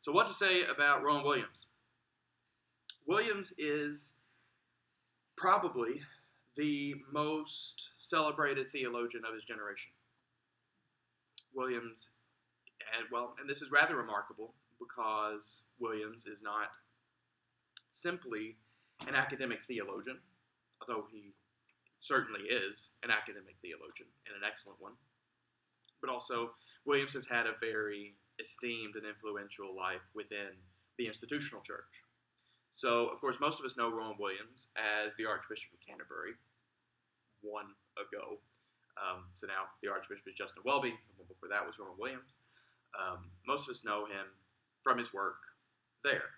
So what to say about Rowan Williams? Williams is probably the most celebrated theologian of his generation. Williams, and this is rather remarkable because Williams is not simply an academic theologian, although he certainly is an academic theologian and an excellent one, but also Williams has had a very esteemed and influential life within the institutional church. So, of course, most of us know Rowan Williams as the Archbishop of Canterbury one ago. So now the Archbishop is Justin Welby. The one before that was Rowan Williams. Most of us know him from his work there.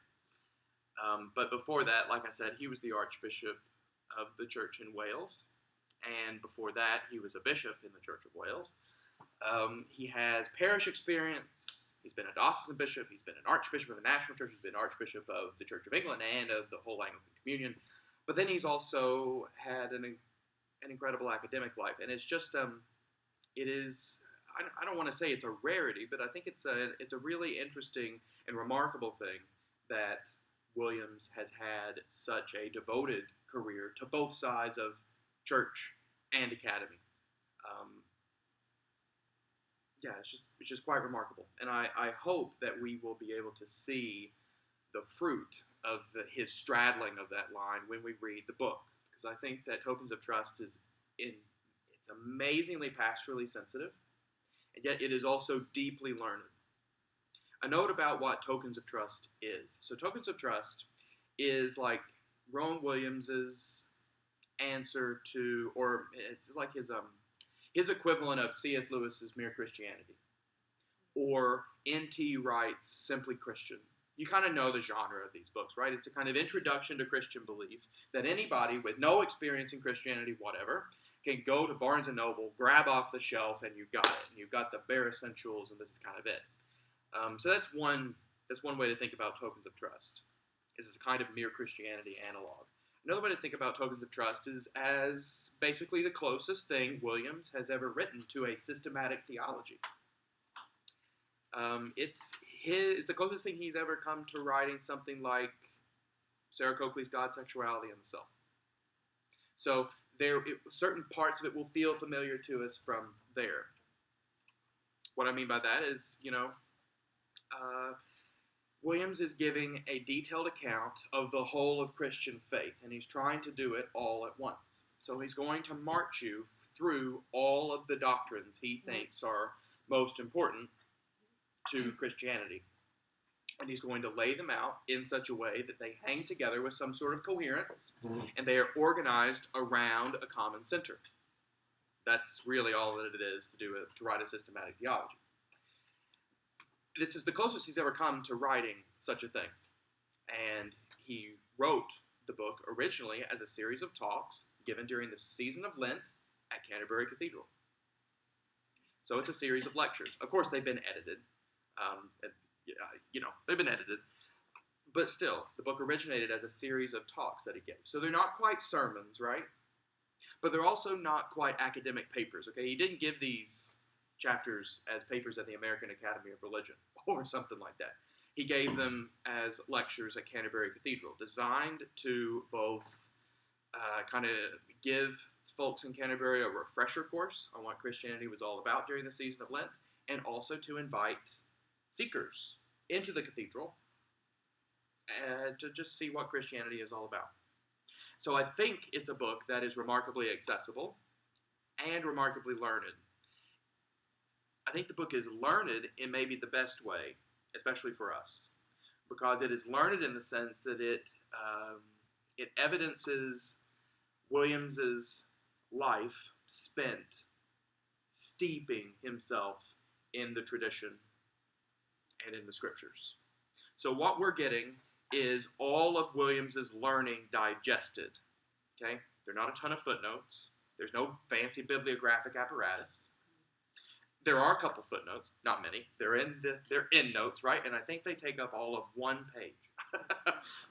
But before that, like I said, he was the Archbishop of the Church in Wales. And before that, he was a bishop in the Church of Wales. He has parish experience. He's been a diocesan bishop. He's been an archbishop of the national church. He's been archbishop of the Church of England and of the whole Anglican Communion. But then he's also had an incredible academic life. And it's just, it is, I don't want to say it's a rarity, but I think it's a really interesting and remarkable thing that Williams has had such a devoted career to both sides of church and academy. It's just quite remarkable. And I hope that we will be able to see the fruit of his straddling of that line when we read the book. Because I think that Tokens of Trust it's amazingly pastorally sensitive, and yet it is also deeply learned. A note about what Tokens of Trust is. So Tokens of Trust is like Rowan Williams's answer to, or it's like his equivalent of C.S. Lewis's Mere Christianity, or N.T. Wright's Simply Christian. You kind of know the genre of these books, right? It's a kind of introduction to Christian belief that anybody with no experience in Christianity, whatever, can go to Barnes & Noble, grab off the shelf, and you've got it. And you've got the bare essentials, and this is kind of it. So that's one way to think about Tokens of Trust, is it's a kind of Mere Christianity analog. Another way to think about Tokens of Trust is as basically the closest thing Williams has ever written to a systematic theology. It's the closest thing he's ever come to writing something like Sarah Coakley's God, Sexuality, and the Self. So certain parts of it will feel familiar to us from there. What I mean by that is, Williams is giving a detailed account of the whole of Christian faith, and he's trying to do it all at once. So he's going to march you through all of the doctrines he thinks are most important to Christianity. And he's going to lay them out in such a way that they hang together with some sort of coherence, and they are organized around a common center. That's really all that it is to write a systematic theology. This is the closest he's ever come to writing such a thing. And he wrote the book originally as a series of talks given during the season of Lent at Canterbury Cathedral. So it's a series of lectures. Of course, they've been edited. They've been edited. But still, the book originated as a series of talks that he gave. So they're not quite sermons, right? But they're also not quite academic papers, okay? He didn't give these chapters as papers at the American Academy of Religion or something like that. He gave them as lectures at Canterbury Cathedral, designed to both kind of give folks in Canterbury a refresher course on what Christianity was all about during the season of Lent, and also to invite seekers into the cathedral to just see what Christianity is all about. So I think it's a book that is remarkably accessible and remarkably learned. I think the book is learned in maybe the best way, especially for us, because it is learned in the sense that it evidences Williams's life spent steeping himself in the tradition and in the scriptures. So what we're getting is all of Williams's learning digested. Okay? There are not a ton of footnotes. There's no fancy bibliographic apparatus. There are a couple footnotes, not many. They're in notes, right? And I think they take up all of one page.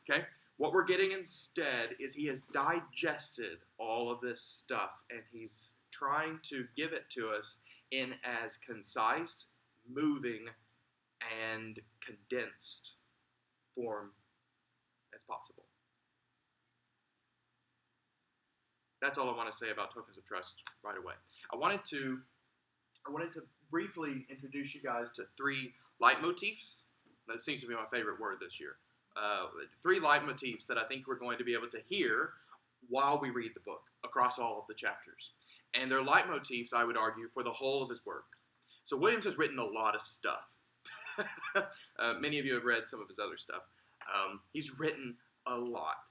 Okay? What we're getting instead is he has digested all of this stuff, and he's trying to give it to us in as concise, moving, and condensed form as possible. That's all I want to say about tokens of trust right away. I wanted to briefly introduce you guys to 3 leitmotifs. That seems to be my favorite word this year. 3 leitmotifs that I think we're going to be able to hear while we read the book across all of the chapters. And they're leitmotifs, I would argue, for the whole of his work. So Williams has written a lot of stuff. Many of you have read some of his other stuff. He's written a lot.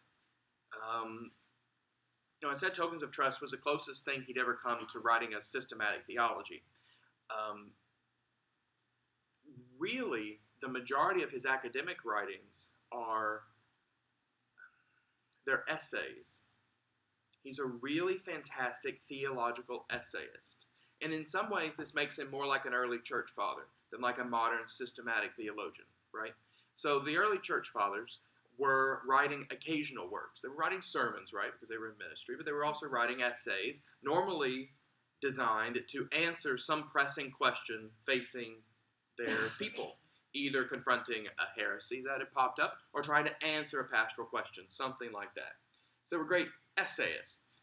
I said Tokens of Trust was the closest thing he'd ever come to writing a systematic theology. Really, the majority of his academic writings they're essays. He's a really fantastic theological essayist. And in some ways, this makes him more like an early church father than like a modern systematic theologian, right? So the early church fathers were writing occasional works. They were writing sermons, right, because they were in ministry, but they were also writing essays, normally designed to answer some pressing question facing their people, either confronting a heresy that had popped up or trying to answer a pastoral question, something like that. So they were great essayists,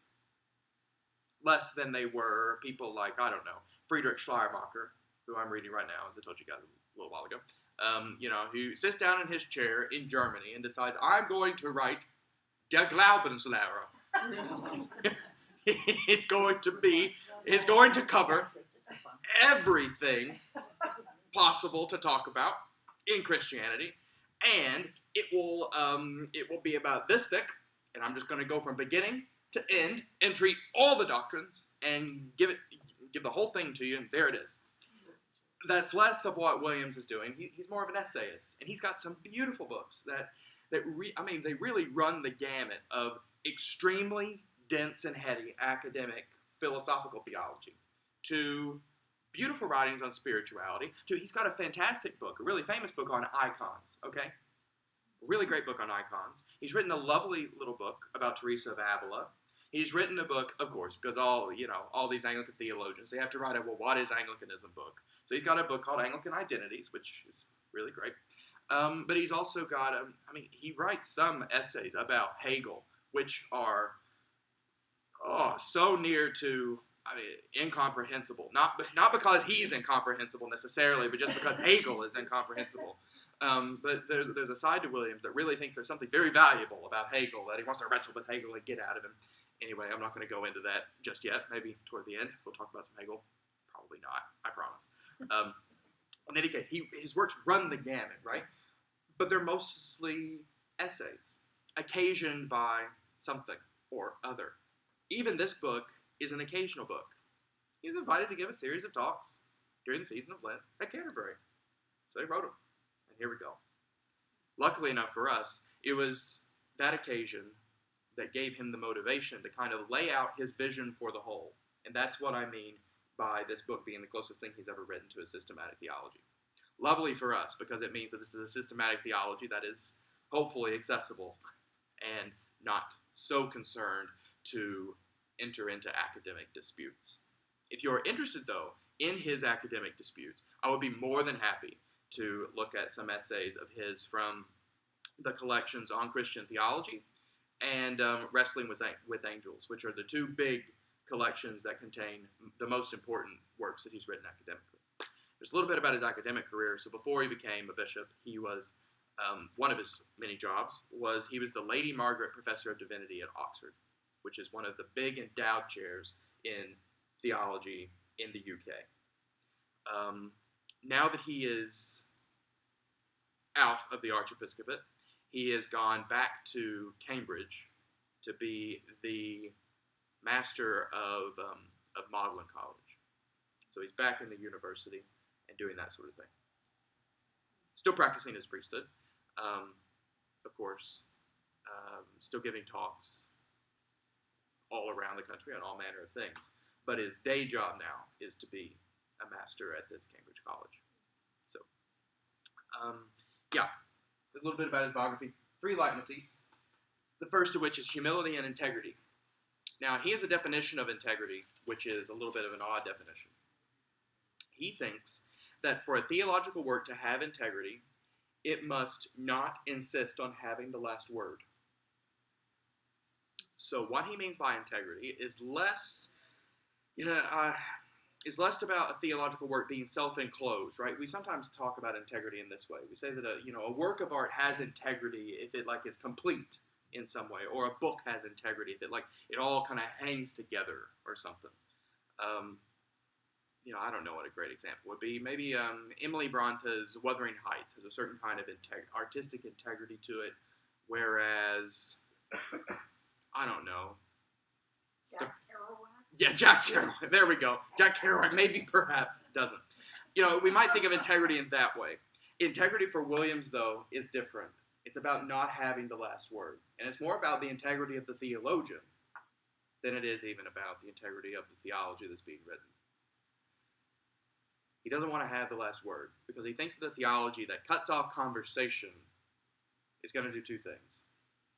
less than they were people like, I don't know, Friedrich Schleiermacher, who I'm reading right now, as I told you guys a little while ago, who sits down in his chair in Germany and decides, I'm going to write Der Glaubenslehre. It's going to cover everything possible to talk about in Christianity, and it will be about this thick, and I'm just going to go from beginning to end and treat all the doctrines and give the whole thing to you, and there it is. That's less of what Williams is doing. He's more of an essayist, and he's got some beautiful books they really run the gamut of extremely dense and heady academic philosophical theology to beautiful writings on spirituality. He's got a fantastic book, a really famous book on icons, okay? A really great book on icons. He's written a lovely little book about Teresa of Avila. He's written a book, of course, because all these Anglican theologians, they have to write what is Anglicanism book? So he's got a book called Anglican Identities, which is really great. But he's also got, he writes some essays about Hegel, which are so near to, incomprehensible. Not because he's incomprehensible necessarily, but just because Hegel is incomprehensible. But there's a side to Williams that really thinks there's something very valuable about Hegel, that he wants to wrestle with Hegel and get out of him. Anyway, I'm not going to go into that just yet. Maybe toward the end we'll talk about some Hegel. Probably not, I promise. In any case, his works run the gamut, right? But they're mostly essays, occasioned by something or other. Even this book is an occasional book. He was invited to give a series of talks during the season of Lent at Canterbury. So he wrote them, and here we go. Luckily enough for us, it was that occasion that gave him the motivation to kind of lay out his vision for the whole. And that's what I mean by this book being the closest thing he's ever written to a systematic theology. Lovely for us, because it means that this is a systematic theology that is hopefully accessible and not so concerned to enter into academic disputes. If you're interested, though, in his academic disputes, I would be more than happy to look at some essays of his from the collections on Christian theology and Wrestling with Angels, which are the 2 big collections that contain the most important works that he's written academically. There's a little bit about his academic career. So before he became a bishop, he was, one of his many jobs was he was the Lady Margaret Professor of Divinity at Oxford, which is one of the big endowed chairs in theology in the UK. Now that he is out of the Archbishopate, he has gone back to Cambridge to be the master of Magdalen College. So he's back in the university and doing that sort of thing. Still practicing his priesthood, of course. Still giving talks all around the country on all manner of things. But his day job now is to be a master at this Cambridge College. So, a little bit about his biography. 3 leitmotifs. The first of which is humility and integrity. Now, he has a definition of integrity, which is a little bit of an odd definition. He thinks that for a theological work to have integrity, it must not insist on having the last word. So what he means by integrity is less about a theological work being self-enclosed, right? We sometimes talk about integrity in this way. We say that a work of art has integrity if it is complete in some way, or a book has integrity if it all kind of hangs together or something. I don't know what a great example would be. Maybe Emily Bronte's Wuthering Heights has a certain kind of artistic integrity to it, whereas I don't know. Jack Kerouac. There we go. Jack Kerouac maybe perhaps doesn't. We might think of integrity in that way. Integrity for Williams, though, is different. It's about not having the last word. And it's more about the integrity of the theologian than it is even about the integrity of the theology that's being written. He doesn't want to have the last word because he thinks that a theology that cuts off conversation is going to do two things.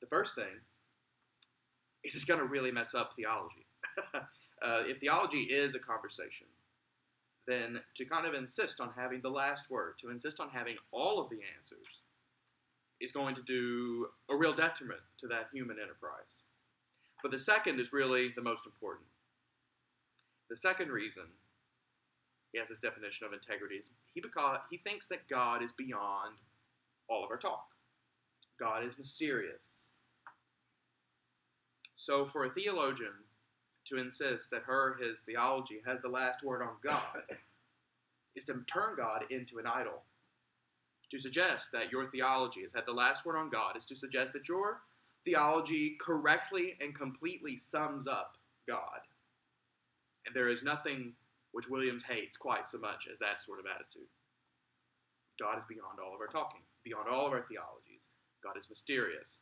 The first thing is it's going to really mess up theology. If theology is a conversation, then to kind of insist on having the last word, to insist on having all of the answers, is going to do a real detriment to that human enterprise. But the second is really the most important. The second reason he has this definition of integrity is he thinks that God is beyond all of our talk. God is mysterious. So for a theologian to insist that his theology has the last word on God is to turn God into an idol. To suggest that your theology has had the last word on God is to suggest that your theology correctly and completely sums up God. And there is nothing which Williams hates quite so much as that sort of attitude. God is beyond all of our talking, beyond all of our theologies. God is mysterious.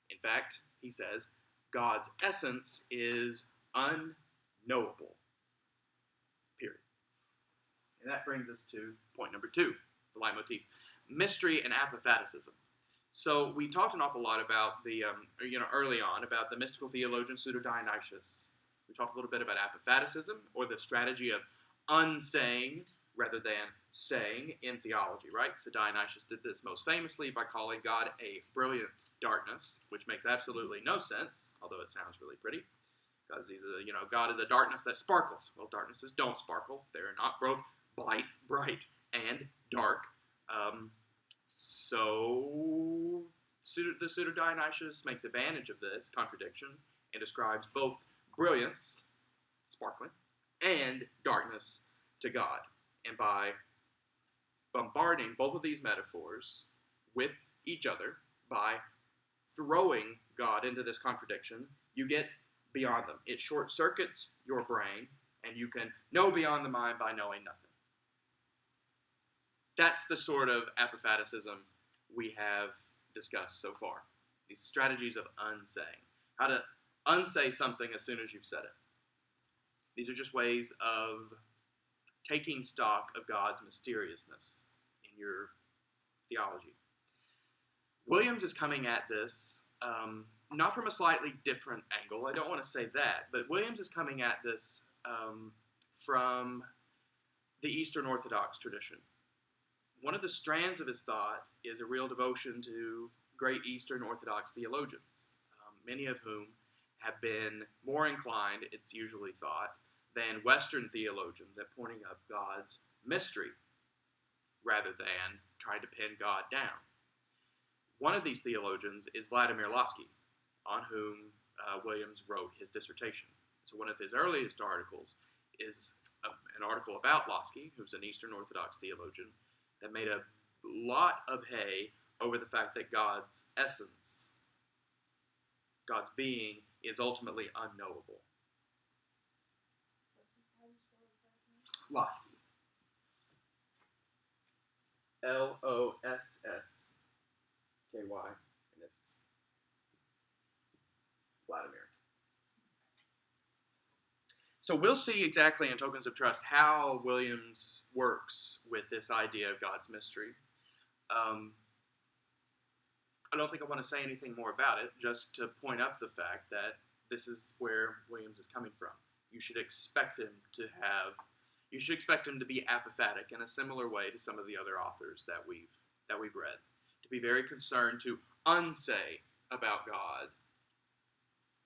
In fact, he says, God's essence is unknowable. Period. And that brings us to point number 2, the leitmotif, mystery and apophaticism. So we talked an awful lot about early on about the mystical theologian Pseudo-Dionysius. We talked a little bit about apophaticism, or the strategy of unsaying rather than saying in theology, right? So Dionysius did this most famously by calling God a brilliant darkness, which makes absolutely no sense, although it sounds really pretty, because God is a darkness that sparkles. Well, darknesses don't sparkle. They're not both bright and dark. So the Pseudo-Dionysius makes advantage of this contradiction and describes both brilliance, sparkling, and darkness to God. And by bombarding both of these metaphors with each other, by throwing God into this contradiction, you get beyond them. It short-circuits your brain, and you can know beyond the mind by knowing nothing. That's the sort of apophaticism we have discussed so far. These strategies of unsaying. How to unsay something as soon as you've said it. These are just ways of taking stock of God's mysteriousness in your theology. Williams is coming at this not from a slightly different angle. I don't want to say that, but Williams is coming at this from the Eastern Orthodox tradition. One of the strands of his thought is a real devotion to great Eastern Orthodox theologians, many of whom have been more inclined, it's usually thought, than Western theologians at pointing up God's mystery, rather than trying to pin God down. One of these theologians is Vladimir Lossky, on whom Williams wrote his dissertation. So one of his earliest articles is an article about Lossky, who's an Eastern Orthodox theologian, that made a lot of hay over the fact that God's essence, God's being, is ultimately unknowable. Lossky. Lossky, and it's Vladimir. So we'll see exactly in Tokens of Trust how Williams works with this idea of God's mystery. I don't think I want to say anything more about it, just to point up the fact that this is where Williams is coming from. You should expect him to have you should expect him to be apophatic in a similar way to some of the other authors that we've read. To be very concerned to unsay about God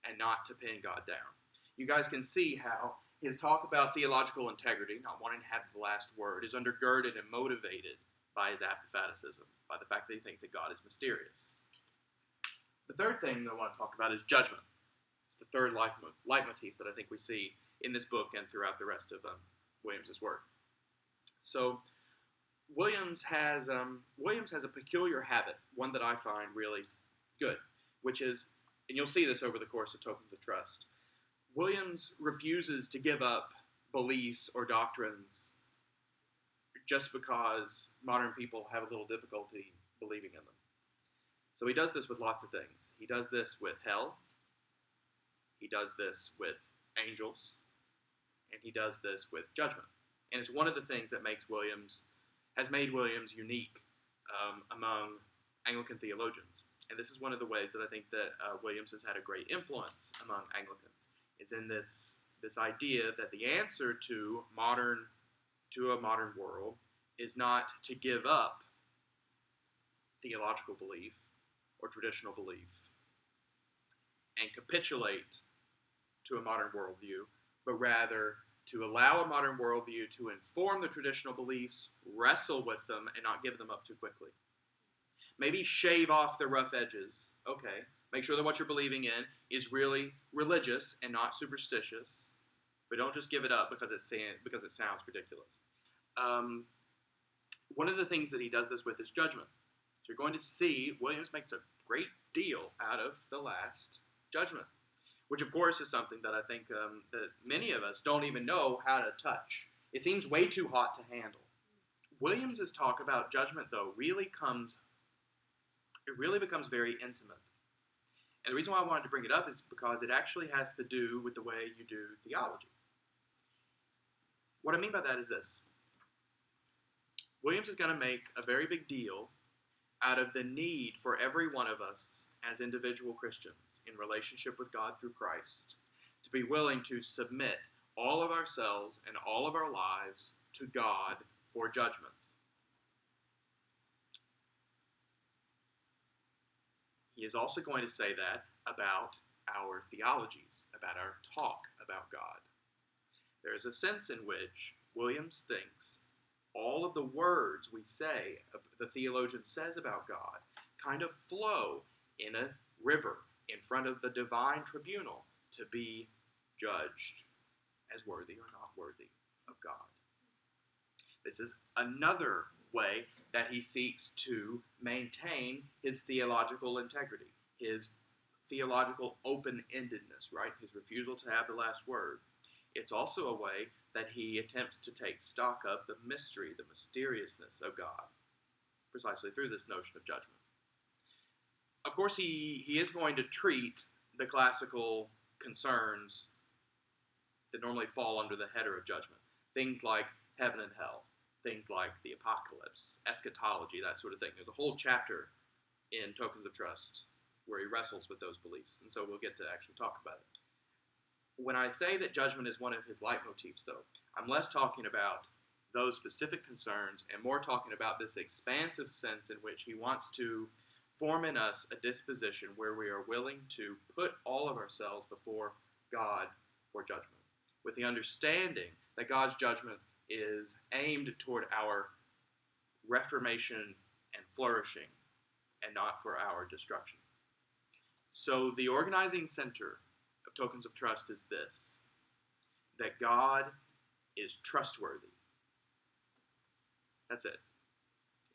and not to pin God down. You guys can see how his talk about theological integrity, not wanting to have the last word, is undergirded and motivated by his apophaticism, by the fact that he thinks that God is mysterious. The third thing that I want to talk about is judgment. It's the third leitmotif that I think we see in this book and throughout the rest of Williams's work. So Williams has a peculiar habit, one that I find really good, which is, and you'll see this over the course of Tokens of Trust, Williams refuses to give up beliefs or doctrines just because modern people have a little difficulty believing in them. So he does this with lots of things. He does this with hell. He does this with angels. And he does this with judgment. And it's one of the things that has made Williams unique among Anglican theologians. And this is one of the ways that I think that Williams has had a great influence among Anglicans, is in this idea that the answer to a modern world is not to give up theological belief or traditional belief and capitulate to a modern worldview, but rather to allow a modern worldview to inform the traditional beliefs, wrestle with them, and not give them up too quickly. Maybe shave off the rough edges. Okay, make sure that what you're believing in is really religious and not superstitious, but don't just give it up because it sounds ridiculous. One of the things that he does this with is judgment. So you're going to see Williams makes a great deal out of the last judgment, which of course is something that I think that many of us don't even know how to touch. It seems way too hot to handle. Williams's talk about judgment, though, really becomes very intimate. And the reason why I wanted to bring it up is because it actually has to do with the way you do theology. What I mean by that is this. Williams is going to make a very big deal out of the need for every one of us as individual Christians in relationship with God through Christ to be willing to submit all of ourselves and all of our lives to God for judgment. He is also going to say that about our theologies, about our talk about God. There is a sense in which Williams thinks all of the words we say, the theologian says about God, kind of flow in a river in front of the divine tribunal to be judged as worthy or not worthy of God. This is another way that he seeks to maintain his theological integrity, his theological open-endedness, right? His refusal to have the last word. It's also a way that he attempts to take stock of the mystery, the mysteriousness of God, precisely through this notion of judgment. Of course, he is going to treat the classical concerns that normally fall under the header of judgment. Things like heaven and hell, things like the apocalypse, eschatology, that sort of thing. There's a whole chapter in Tokens of Trust where he wrestles with those beliefs, and so we'll get to actually talk about it. When I say that judgment is one of his leitmotifs, though, I'm less talking about those specific concerns and more talking about this expansive sense in which he wants to form in us a disposition where we are willing to put all of ourselves before God for judgment, with the understanding that God's judgment is aimed toward our reformation and flourishing and not for our destruction. So the organizing center of Tokens of Trust is this, that God is trustworthy. That's it.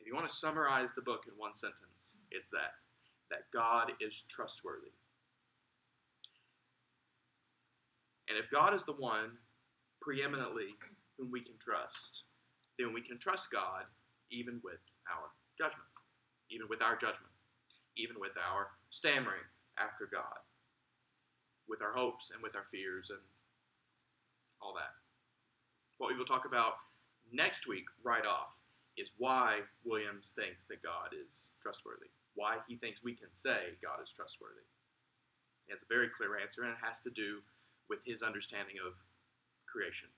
If you want to summarize the book in one sentence, it's that God is trustworthy. And if God is the one preeminently whom we can trust, then we can trust God even with our judgments, even with our judgment, even with our stammering after God, with our hopes and with our fears and all that. What we will talk about next week right off is why Williams thinks that God is trustworthy, why he thinks we can say God is trustworthy. He has a very clear answer, and it has to do with his understanding of creation.